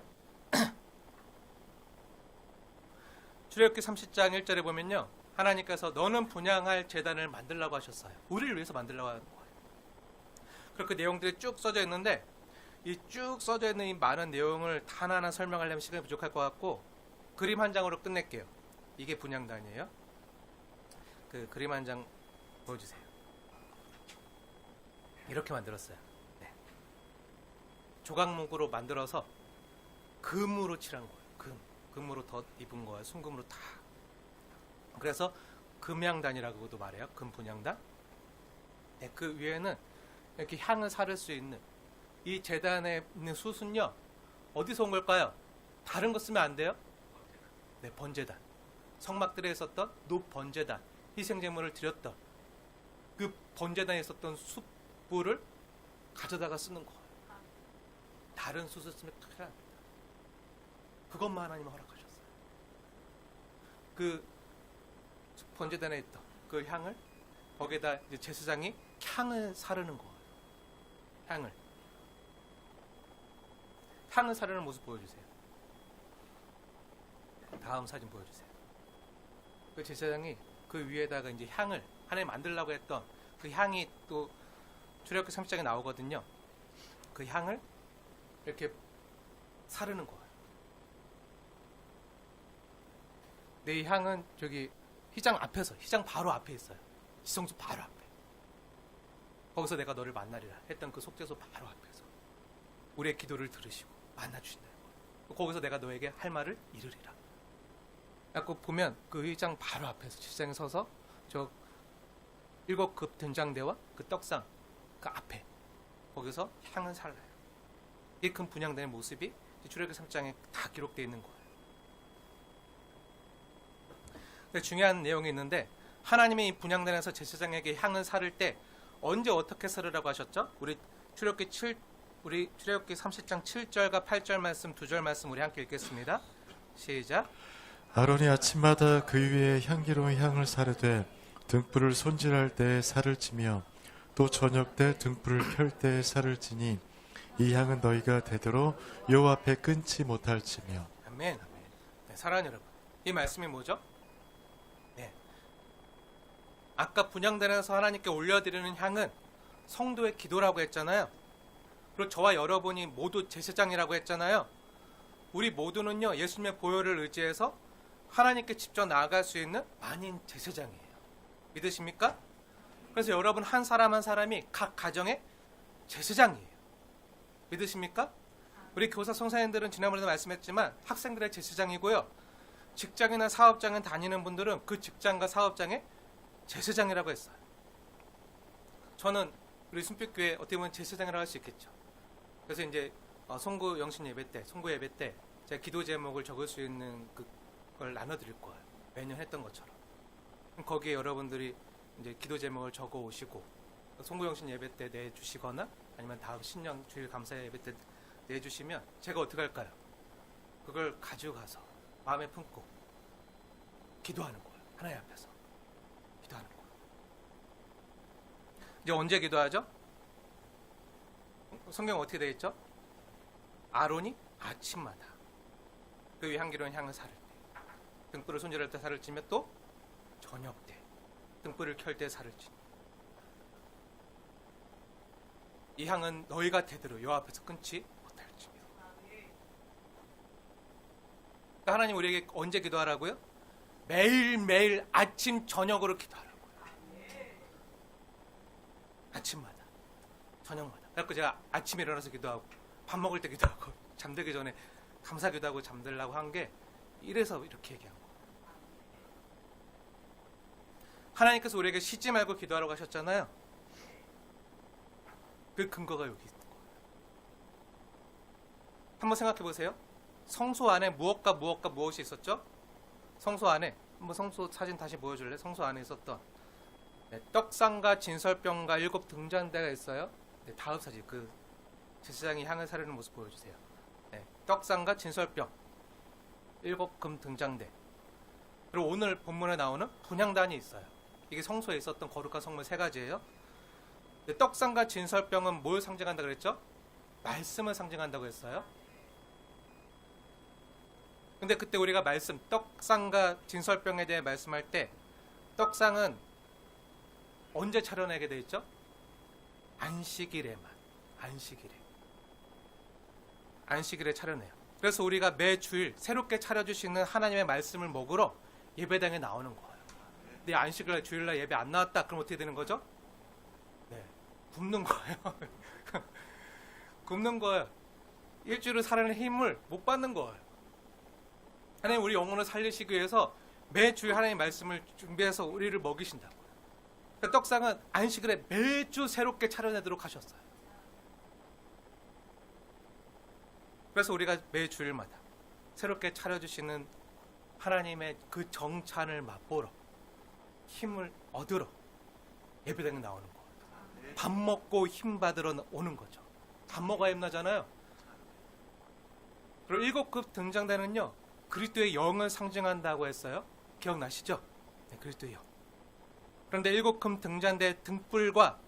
출애굽기 30장 1절에 보면요, 하나님께서 너는 분향할 제단을 만들라고 하셨어요. 우리를 위해서 만들라고 하는 거예요. 그렇게 내용들이 쭉 써져 있는데, 이 쭉 써져 있는 이 많은 내용을 하나하나 설명하려면 시간이 부족할 것 같고, 그림 한 장으로 끝낼게요. 이게 분향단이에요. 그 그림 한 장 보여주세요. 이렇게 만들었어요. 네. 조각목으로 만들어서 금으로 칠한 거예요. 금으로 덧 입은 거예요. 순금으로 다. 그래서 금향단이라고도 말해요. 금분향단. 네, 그 위에는 이렇게 향을 사를 수 있는 이 제단에 있는 숯은요, 어디서 온 걸까요? 다른 거 쓰면 안 돼요? 네, 번제단. 성막들에 있었던 노번제단, 희생제물을 드렸던 그 번제단에 있었던 숯불을 가져다가 쓰는 거예요. 다른 숯을 쓰면 큰일 납니다. 그것만 하나님 허락하셨어요. 그 번제단에 있던 그 향을, 거기에다 이제 제사장이 향을 사르는 거예요. 향을 사르는 모습 보여주세요. 다음 사진 보여주세요. 그 제사장이 그 위에다가 이제 향을 하나님 만들려고 했던 그 향이 또 출애굽기 30장에 나오거든요. 그 향을 이렇게 사르는 거예요. 내 향은 저기 휘장 앞에서, 휘장 바로 앞에 있어요. 지성소 바로 앞에. 거기서 내가 너를 만나리라 했던 그 속죄소 바로 앞에서 우리의 기도를 들으시고 만나주신다는 거예요. 거기서 내가 너에게 할 말을 이르리라. 꼭 보면 그 휘장 바로 앞에서 지성에 서서 저 7급 된장대와 그 떡상 그 앞에 거기서 향을 살라요. 이 큰 분향되는 모습이 출애굽기 3장에 다 기록되어 있는 거예요. 근데 중요한 내용이 있는데, 하나님이 이 분향단에서 제사장에게 향을 사를 때 언제 어떻게 사르라고 하셨죠? 우리 출애굽기 30장 7절과 8절 말씀, 2절 말씀 우리 함께 읽겠습니다. 시작. 아론이 아침마다 그 위에 향기로운 향을 사르되 등불을 손질할 때에 살을 치며 또 저녁 때 등불을 켤 때에 살을 치니 이 향은 너희가 되도록 여호와 앞에 끊지 못할지며. 아멘. 네, 사랑하는 여러분, 이 말씀이 뭐죠? 네, 아까 분향단에서 하나님께 올려드리는 향은 성도의 기도라고 했잖아요. 그리고 저와 여러분이 모두 제사장이라고 했잖아요. 우리 모두는요, 예수님의 보혈을 의지해서 하나님께 직접 나아갈 수 있는 만인 제사장이에요. 믿으십니까? 그래서 여러분 한 사람 한 사람이 각 가정의 제사장이에요. 믿으십니까? 우리 교사 성사님들은 지난번에도 말씀했지만 학생들의 제사장이고요. 직장이나 사업장에 다니는 분들은 그 직장과 사업장의 제사장이라고 했어요. 저는 우리 순빛교회 어떻게 보면 제사장이라고 할 수 있겠죠. 그래서 이제 송구 영신 예배 때, 송구 예배 때 제가 기도 제목을 적을 수 있는 그걸 나눠드릴 거예요. 매년 했던 것처럼. 거기에 여러분들이 이제 기도 제목을 적어 오시고 송구 영신 예배 때 내주시거나 아니면 다음 신년 주일 감사 예배 때 내주시면 제가 어떻게 할까요? 그걸 가지고 가서 마음에 품고 기도하는 거예요. 하나님 앞에서 기도하는 거예요. 이제 언제 기도하죠? 성경 어떻게 되어 있죠? 아론이 아침마다 그 위에 향기로운 향을 사를 때, 등불을 손질할 때 살을 찌며 또 저녁 때 등불을 켤 때 살을 찌니 이 향은 너희가 되도록 여호와 앞에서 끊지 못할지며. 그러니까 하나님 우리에게 언제 기도하라고요? 매일매일 아침 저녁으로 기도하라고요. 아침마다 저녁마다. 그래서 제가 아침에 일어나서 기도하고 밥 먹을 때 기도하고 잠들기 전에 감사 기도하고 잠들라고 한 게 이래서 이렇게 얘기한 거예요. 하나님께서 우리에게 쉬지 말고 기도하라고 하셨잖아요. 그 근거가 여기 있는 거예요. 한번 생각해 보세요. 성소 안에 무엇이 있었죠? 성소 안에 한번 성소 사진 다시 보여줄래? 성소 안에 있었던 떡상과 진설병과 7 등잔대가 있어요. 네, 다음 사진 그 제사장이 향을 사르는 모습 보여주세요. 네, 떡상과 진설병 7 금 등잔대. 그리고 오늘 본문에 나오는 분향단이 있어요. 이게 성소에 있었던 거룩한 성물 3가지예요. 떡상과 진설병은 뭘 상징한다 그랬죠? 말씀을 상징한다고 했어요. 근데 그때 우리가 말씀, 떡상과 진설병에 대해 말씀할 때 떡상은 언제 차려내게 돼 있죠? 안식일에만. 안식일에 차려내요. 그래서 우리가 매주일 새롭게 차려주시는 하나님의 말씀을 먹으러 예배당에 나오는 거예요. 근데 안식일 주일날 예배 안 나왔다 그럼 어떻게 되는 거죠? 네, 굶는 거예요. 굶는 거예요. 일주일을 살아낼 힘을 못 받는 거예요. 하나님 우리 영혼을 살리시기 위해서 매주일 하나님의 말씀을 준비해서 우리를 먹이신다고요. 그러니까 떡상은 안식일에 매주 새롭게 차려내도록 하셨어요. 그래서 우리가 매주일마다 새롭게 차려주시는 하나님의 그 정찬을 맛보러 힘을 얻으러 예배당에 나오는 거예요. 밥 먹고 힘 받으러 오는 거죠. 밥 먹어야 힘나잖아요. 그리고 7급 등장대는요 그리스도의 영을 상징한다고 했어요. 기억나시죠? 네, 그리스도의 영. 그런데 7금 등잔대 등불과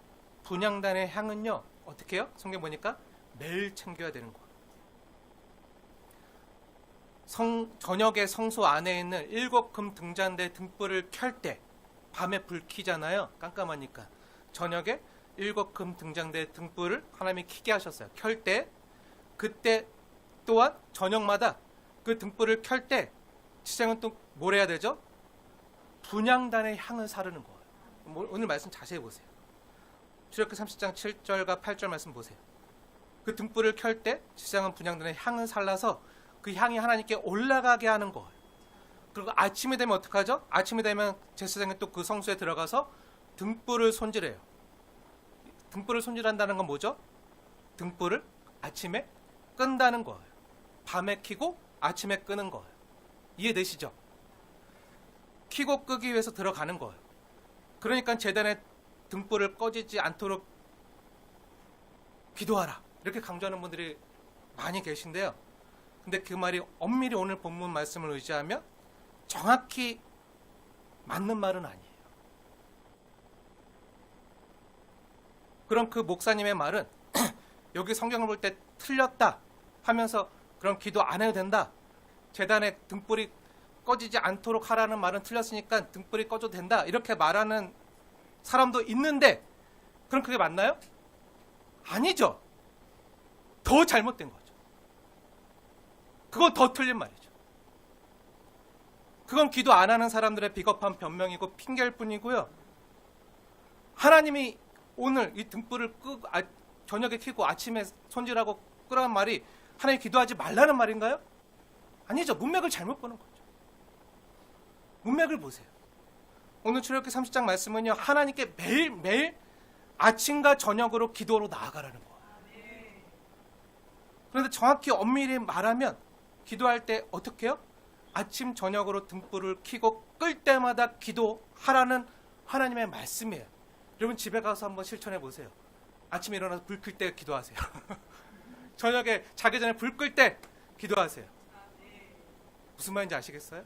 분향단의 향은요 어떻게 해요? 성경 보니까 매일 챙겨야 되는 거예요. 저녁에 성소 안에 있는 7금 등잔대 등불을 켤 때 밤에 불 켜잖아요. 깜깜하니까. 저녁에 7금 등잔대 등불을 하나님이 켜게 하셨어요. 켤 때 그때 또한 저녁마다 그 등불을 켤 때 지상은 또 뭘 해야 되죠? 분향단의 향을 사르는 거예요. 오늘 말씀 자세히 보세요. 출애굽기 30장 7절과 8절 말씀 보세요. 그 등불을 켤 때 지상은 분향단의 향을 살라서 그 향이 하나님께 올라가게 하는 거예요. 그리고 아침이 되면 어떡하죠? 아침이 되면 제사장이 또 그 성소에 들어가서 등불을 손질해요. 등불을 손질한다는 건 뭐죠? 등불을 아침에 끈다는 거예요. 밤에 켜고 아침에 끄는 거예요. 이해되시죠? 켜고 끄기 위해서 들어가는 거예요. 그러니까 제단에 등불을 꺼지지 않도록 기도하라 이렇게 강조하는 분들이 많이 계신데요. 근데 그 말이 엄밀히 오늘 본문 말씀을 의지하면 정확히 맞는 말은 아니에요. 그럼 그 목사님의 말은 여기 성경을 볼 때 틀렸다 하면서 그럼 기도 안 해도 된다. 제단의 등불이 꺼지지 않도록 하라는 말은 틀렸으니까 등불이 꺼져도 된다. 이렇게 말하는 사람도 있는데 그럼 그게 맞나요? 아니죠. 더 잘못된 거죠. 그건 더 틀린 말이죠. 그건 기도 안 하는 사람들의 비겁한 변명이고 핑계일 뿐이고요. 하나님이 오늘 이 등불을 저녁에 켜고 아침에 손질하고 끄라는 말이 하나님 기도하지 말라는 말인가요? 아니죠. 문맥을 잘못 보는 거죠. 문맥을 보세요. 오늘 출애굽기 30장 말씀은요. 하나님께 매일매일 아침과 저녁으로 기도로 나아가라는 거예요. 그런데 정확히 엄밀히 말하면 기도할 때 어떻게 해요? 아침 저녁으로 등불을 켜고 끌 때마다 기도하라는 하나님의 말씀이에요. 여러분 집에 가서 한번 실천해 보세요. 아침에 일어나서 불 끌 때 기도하세요. 저녁에 자기 전에 불 끌 때 기도하세요. 무슨 말인지 아시겠어요?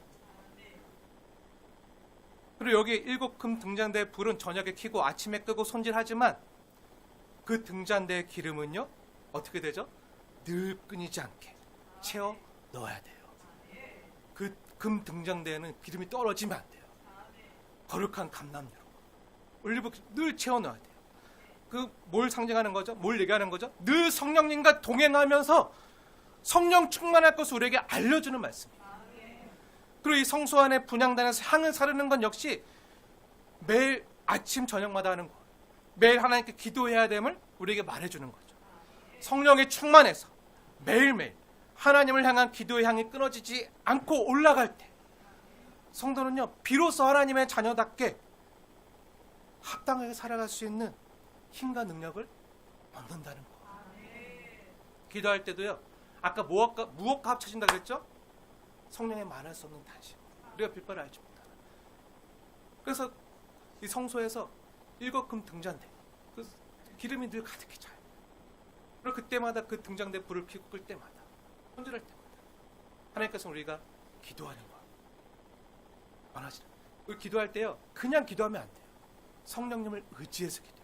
그리고 여기 7금 등잔대의 불은 저녁에 켜고 아침에 끄고 손질하지만 그 등잔대의 기름은요 어떻게 되죠? 늘 끊이지 않게 채워 넣어야 돼요. 그 금 등잔대에는 기름이 떨어지면 안 돼요. 거룩한 감람유로 올리브 늘 채워 넣어야 돼요. 그 뭘 상징하는 거죠? 뭘 얘기하는 거죠? 늘 성령님과 동행하면서 성령 충만할 것을 우리에게 알려주는 말씀이에요. 그리고 이 성소 안에 분향단에서 향을 사르는 건 역시 매일 아침 저녁마다 하는 거예요. 매일 하나님께 기도해야 됨을 우리에게 말해주는 거죠. 성령이 충만해서 매일매일 하나님을 향한 기도의 향이 끊어지지 않고 올라갈 때 성도는요 비로소 하나님의 자녀답게 합당하게 살아갈 수 있는 힘과 능력을 얻는다는 거예요. 기도할 때도요 아까 무엇과 합쳐진다 그랬죠? 성령의 말할 수 없는 단심. 우리가 빛바를 알지 못하는. 그래서 이 성소에서 7금 등잔대 그 기름이 늘 가득히 차요. 그리고 그때마다 그 등잔대 불을 켜고 끌 때마다 손질할 때마다 하나님께서 우리가 기도하는 거 원하시는. 우리 기도할 때요 그냥 기도하면 안 돼요. 성령님을 의지해서 기도해요.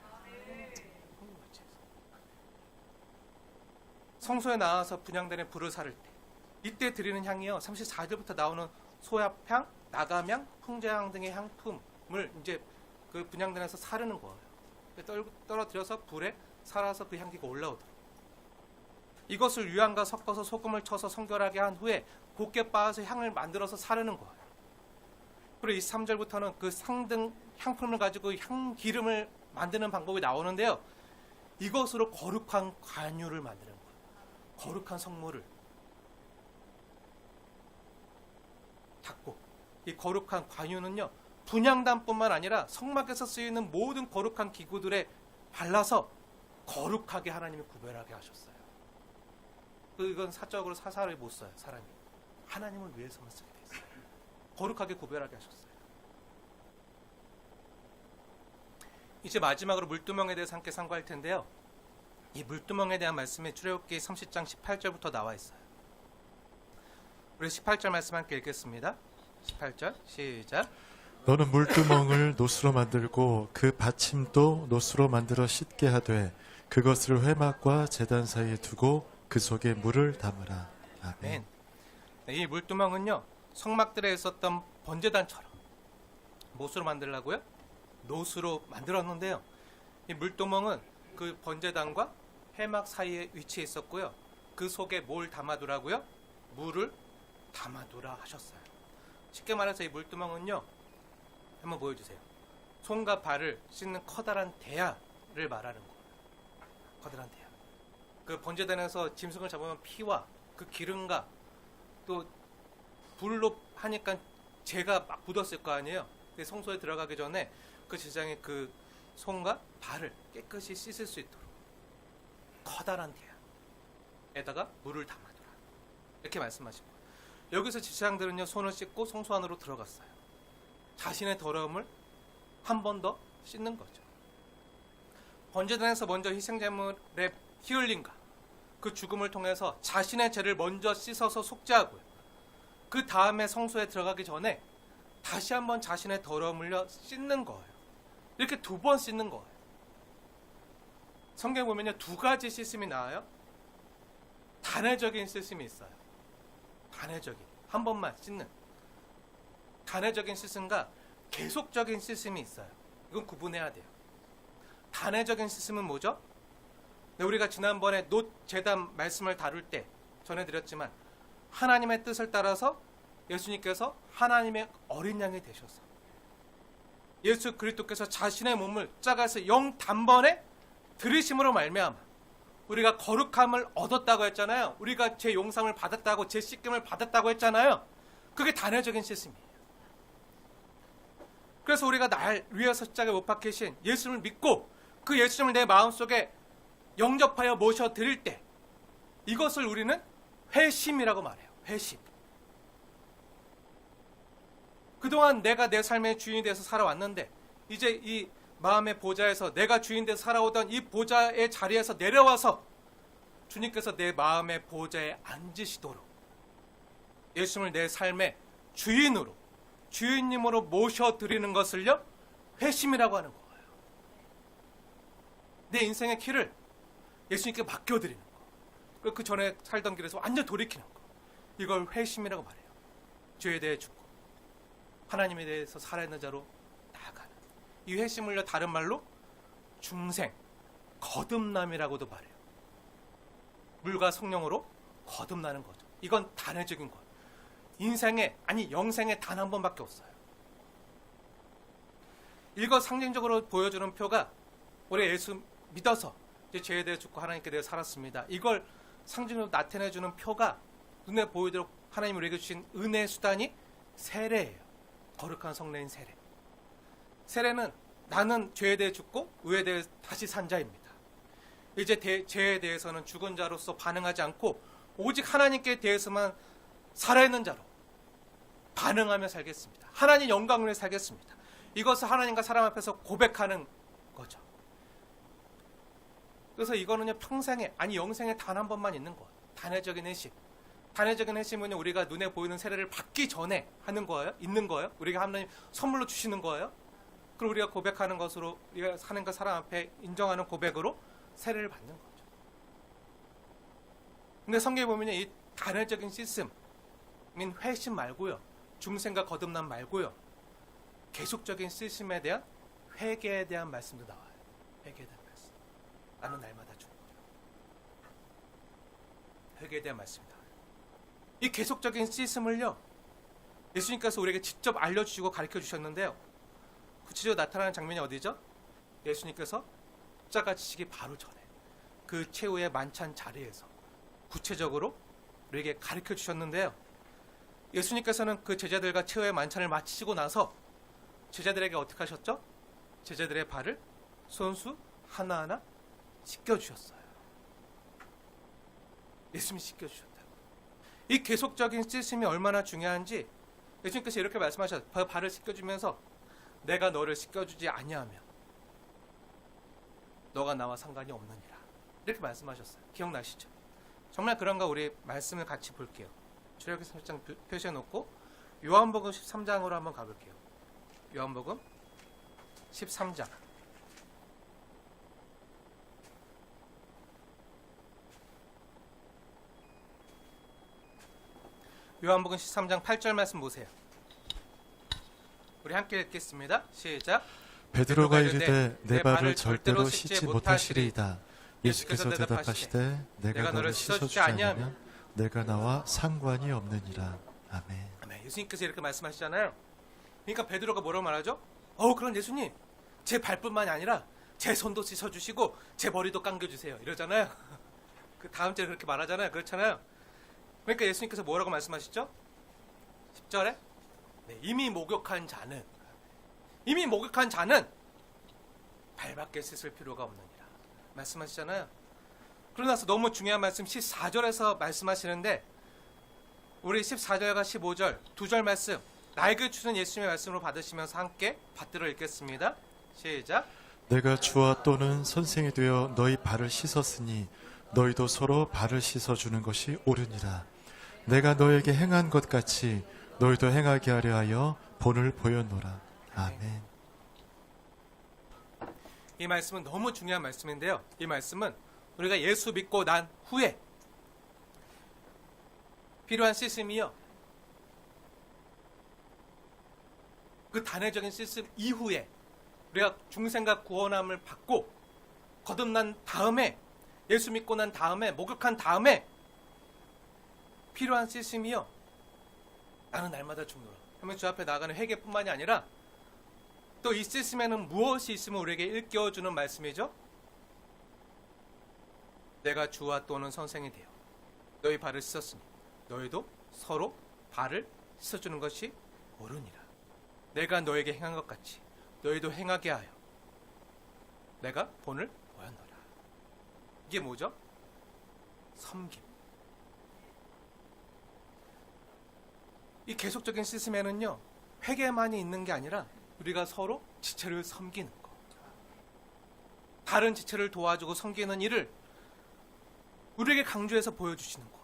성소에 나와서 분향단에 불을 사를 때 이때 드리는 향이요 34절부터 나오는 소합향, 나감향, 풍자향 등의 향품을 이제 그 분향단에서 사르는 거예요. 떨어뜨려서 불에 살아서 그 향기가 올라오도록. 이것을 유향과 섞어서 소금을 쳐서 성결하게 한 후에 곱게 빻아서 향을 만들어서 사르는 거예요. 그리고 23절부터는 그 상등 향품을 가지고 향기름을 만드는 방법이 나오는데요. 이것으로 거룩한 관유를 만드는 거예요. 거룩한 성물을 닦고 이 거룩한 관유는요 분향단뿐만 아니라 성막에서 쓰이는 모든 거룩한 기구들에 발라서 거룩하게 하나님이 구별하게 하셨어요. 이건 사적으로 사사를 못 써요. 사람이 하나님을 위해서만 쓰게 돼 있어요. 거룩하게 구별하게 하셨어요. 이제 마지막으로 물두멍에 대해서 함께 상고할 텐데요. 이 물두멍에 대한 말씀이 출애굽기 30장 18절부터 나와 있어요. 우리 18절 말씀 함께 읽겠습니다. 18절 시작. 너는 물두멍을 노수로 만들고 그 받침도 노수로 만들어 씻게 하되 그것을 회막과 제단 사이에 두고 그 속에 물을 담으라. 아멘. 이 물두멍은요 성막들에 있었던 번제단처럼 무엇으로 만들라고요? 노수로 만들었는데요. 이 물두멍은 그 번제단과 회막 사이에 위치해 있었고요. 그 속에 뭘 담아두라고요? 물을 담아두라 하셨어요. 쉽게 말해서 이 물두멍은요 한번 보여주세요. 손과 발을 씻는 커다란 대야를 말하는 거예요. 커다란 대야. 그 번제단에서 짐승을 잡으면 피와 그 기름과 또 불로 하니까 재가 막 묻었을 거 아니에요. 성소에 들어가기 전에 그 제장이 그 손과 발을 깨끗이 씻을 수 있도록 커다란 대야에다가 물을 담아두라 이렇게 말씀하신 거예요. 여기서 제사장들은요 손을 씻고 성소 안으로 들어갔어요. 자신의 더러움을 한 번 더 씻는 거죠. 번제단에서 먼저 희생제물의 피 흘림과 그 죽음을 통해서 자신의 죄를 먼저 씻어서 속죄하고요. 그 다음에 성소에 들어가기 전에 다시 한번 자신의 더러움을 씻는 거예요. 이렇게 2번 씻는 거예요. 성경에 보면요, 두 가지 시스템이 나와요. 단회적인 시스템이 있어요. 단회적인, 한 번만 씻는 단회적인 시스템과 계속적인 시스템이 있어요. 이건 구분해야 돼요. 단회적인 시스템은 뭐죠? 네, 우리가 지난번에 놋 제단 말씀을 다룰 때 전해드렸지만 하나님의 뜻을 따라서 예수님께서 하나님의 어린 양이 되셔서 예수 그리스도께서 자신의 몸을 짜가서 영 단번에 들이심으로 말미암아 우리가 거룩함을 얻었다고 했잖아요. 우리가 제 용상을 받았다고, 제 씻김을 받았다고 했잖아요. 그게 단회적인 시스템이에요. 그래서 우리가 날 위해서 십자가에 못 박히신 예수를 믿고 그 예수님을 내 마음속에 영접하여 모셔드릴 때 이것을 우리는 회심이라고 말해요. 회심. 그동안 내가 내 삶의 주인이 돼서 살아왔는데 이제 이 마음의 보좌에서 내가 주인 돼서 살아오던 이 보좌의 자리에서 내려와서 주님께서 내 마음의 보좌에 앉으시도록 예수님을 내 삶의 주인으로, 주인님으로 모셔드리는 것을요, 회심이라고 하는 거예요. 내 인생의 길을 예수님께 맡겨드리는 거. 그리고 그 전에 살던 길에서 완전 돌이키는 거. 이걸 회심이라고 말해요. 죄에 대해 죽고 하나님에 대해서 살아있는 자로 나아가는. 이 회심을요, 다른 말로 중생, 거듭남이라고도 말해요. 물과 성령으로 거듭나는 거죠. 이건 단회적인 것. 인생에, 아니 영생에 단 한 번밖에 없어요. 이거 상징적으로 보여주는 표가 우리 예수 믿어서 이제 죄에 대해 죽고 하나님께 대해 살았습니다. 이걸 상징적으로 나타내주는 표가 눈에 보이도록 하나님 우리에게 주신 은혜의 수단이 세례예요. 거룩한 성례인 세례. 세례는 나는 죄에 대해 죽고 의에 대해 다시 산 자입니다. 이제 죄에 대해서는 죽은 자로서 반응하지 않고 오직 하나님께 대해서만 살아있는 자로 반응하며 살겠습니다. 하나님 영광을 위해 살겠습니다. 이것을 하나님과 사람 앞에서 고백하는 거죠. 그래서 이거는요, 평생에, 아니 영생에 단 한 번만 있는 것. 단회적인 회심. 단회적인 회심은 우리가 눈에 보이는 세례를 받기 전에 하는 거예요. 있는 거예요. 우리가 하나님 선물로 주시는 거예요. 그리고 우리가 고백하는 것으로, 우리가 하나님과 사람 앞에 인정하는 고백으로 세례를 받는 거죠. 근데 성경에 보면 이 단회적인 시스템인 회심 말고요, 중생과 거듭남 말고요, 계속적인 시스템에 대한 회개에 대한 말씀도 나와요. 회개에 대한 말씀. 나는 날마다 죽는다. 회개에 대한 말씀이다. 이 계속적인 시스템을요, 예수님께서 우리에게 직접 알려주시고 가르쳐 주셨는데요. 구체적으로 나타나는 장면이 어디죠? 예수님께서 십자가 지시기 바로 전에 그 최후의 만찬 자리에서 구체적으로 우리에게 가르쳐 주셨는데요. 예수님께서는 그 제자들과 최후의 만찬을 마치시고 나서 제자들에게 어떻게 하셨죠? 제자들의 발을 손수 하나하나 씻겨주셨어요. 예수님이 씻겨주셨다고. 이 계속적인 시스템이 얼마나 중요한지 예수님께서 이렇게 말씀하셨어요. 발을 씻겨주면서 내가 너를 씻겨주지 아니하면 너가 나와 상관이 없느니라. 이렇게 말씀하셨어요. 기억나시죠? 정말 그런가 우리 말씀을 같이 볼게요. 출애굽기 30장 표시해놓고 요한복음 13장으로 한번 가볼게요. 요한복음 13장. 요한복음 13장 8절 말씀 보세요. 우리 함께 읽겠습니다. 시작. 베드로가 이르되 내 발을 절대로 씻지 못하시리이다. 예수께서 대답하시되 내가 너를 씻어주지 아니하면 내가 나와 상관이 없느니라. 아멘. 아멘. 예수님께서 이렇게 말씀하시잖아요. 그러니까 베드로가 뭐라고 말하죠? 그럼 예수님, 제 발뿐만이 아니라 제 손도 씻어주시고 제 머리도 감겨주세요. 이러잖아요. 그 다음 절에 그렇게 말하잖아요. 그렇잖아요. 그러니까 예수님께서 뭐라고 말씀하시죠? 10절에 이미 목욕한 자는 발밖에 씻을 필요가 없느니라 말씀하시잖아요. 그러고 나서 너무 중요한 말씀 14절에서 말씀하시는데 우리 14절과 15절 두 절 말씀 나에게 주신 예수님의 말씀으로 받으시면서 함께 받들어 읽겠습니다. 시작. 내가 주와 또는 선생이 되어 너희 발을 씻었으니 너희도 서로 발을 씻어주는 것이 옳으니라. 내가 너에게 행한 것 같이 너희도 행하게 하려 하여 본을 보였노라. 아멘. 이 말씀은 너무 중요한 말씀인데요. 이 말씀은 우리가 예수 믿고 난 후에 필요한 시스템이요. 그 단회적인 시스템 이후에 우리가 중생과 구원함을 받고 거듭난 다음에 예수 믿고 난 다음에 목욕한 다음에 필요한 시스템이요. 나는 날마다 죽노라. 그러면 주 앞에 나가는 회개뿐만이 아니라 또 이 시스템에는 무엇이 있으면 우리에게 일깨워주는 말씀이죠? 내가 주와 또는 선생이 되어 너희 발을 씻었으니 너희도 서로 발을 씻어주는 것이 옳으니라. 내가 너에게 행한 것 같이 너희도 행하게 하여 내가 본을 보였노라. 이게 뭐죠? 섬김. 이 계속적인 시스템에는요, 회개만이 있는 게 아니라 우리가 서로 지체를 섬기는 거, 다른 지체를 도와주고 섬기는 일을 우리에게 강조해서 보여주시는 거예요.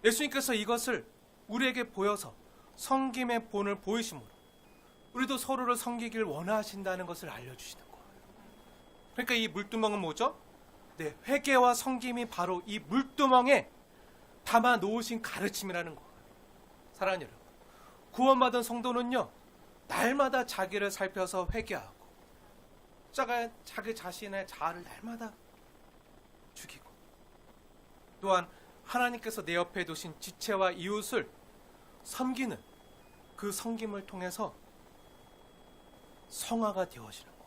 예수님께서 이것을 우리에게 보여서 섬김의 본을 보이심으로 우리도 서로를 섬기길 원하신다는 것을 알려주시는 거예요. 그러니까 이 물두멍은 뭐죠? 네, 회개와 섬김이 바로 이 물두멍에 담아 놓으신 가르침이라는 거예요. 사랑하는 여러분, 구원받은 성도는요, 날마다 자기를 살펴서 회개하고 자기 자신의 자아를 날마다 죽이고, 또한 하나님께서 내 옆에 두신 지체와 이웃을 섬기는 그 섬김을 통해서 성화가 되어지는 거예요.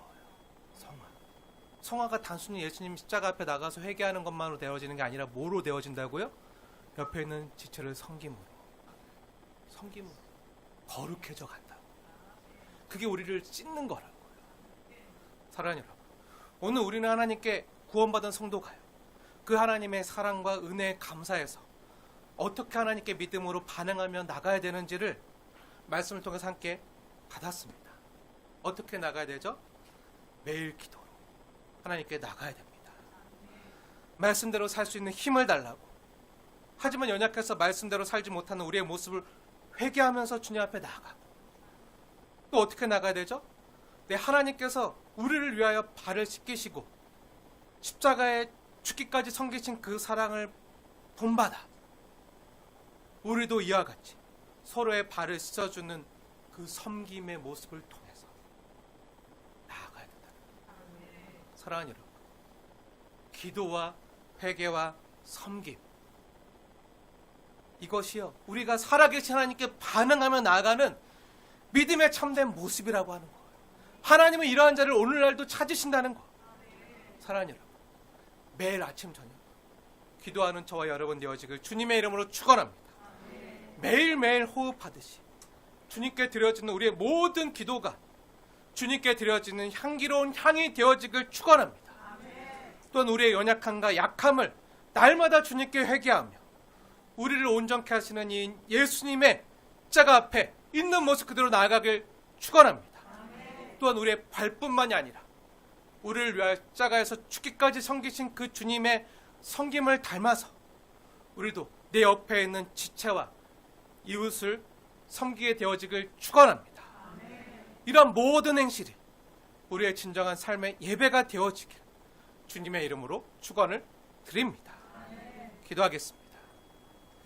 성화가 단순히 예수님 십자가 앞에 나가서 회개하는 것만으로 되어지는 게 아니라 뭐로 되어진다고요? 옆에 있는 지체를 섬김으로 거룩해져 간다고. 그게 우리를 찢는 거라고요. 사랑하는 여러분, 오늘 우리는 하나님께 구원받은 성도가요, 그 하나님의 사랑과 은혜에 감사해서 어떻게 하나님께 믿음으로 반응하며 나가야 되는지를 말씀을 통해서 함께 받았습니다. 어떻게 나가야 되죠? 매일 기도로 하나님께 나가야 됩니다. 말씀대로 살 수 있는 힘을 달라고. 하지만 연약해서 말씀대로 살지 못하는 우리의 모습을 회개하면서 주님 앞에 나가고, 또 어떻게 나가야 되죠? 네, 하나님께서 우리를 위하여 발을 씻기시고 십자가에 죽기까지 섬기신 그 사랑을 본받아 우리도 이와 같이 서로의 발을 씻어주는 그 섬김의 모습을 통해서 나아가야 된다. 사랑하는 여러분, 기도와 회개와 섬김, 이것이요, 우리가 살아계신 하나님께 반응하며 나아가는 믿음의 참된 모습이라고 하는 거예요. 하나님은 이러한 자를 오늘날도 찾으신다는 거. 사랑하는 여러분, 매일 아침 저녁 기도하는 저와 여러분 되어지길 주님의 이름으로 축원합니다. 매일매일 호흡하듯이 주님께 드려지는 우리의 모든 기도가 주님께 드려지는 향기로운 향이 되어지길 축원합니다. 또한 우리의 연약함과 약함을 날마다 주님께 회개하며 우리를 온전케 하시는 이 예수님의 십자가 앞에 있는 모습 그대로 나아가길 축원합니다. 또한 우리의 발뿐만이 아니라 우리를 위하여 십자가에서 죽기까지 섬기신 그 주님의 섬김을 닮아서 우리도 내 옆에 있는 지체와 이웃을 섬기게 되어지길 축원합니다. 이런 모든 행실이 우리의 진정한 삶의 예배가 되어지길 주님의 이름으로 축원을 드립니다. 기도하겠습니다.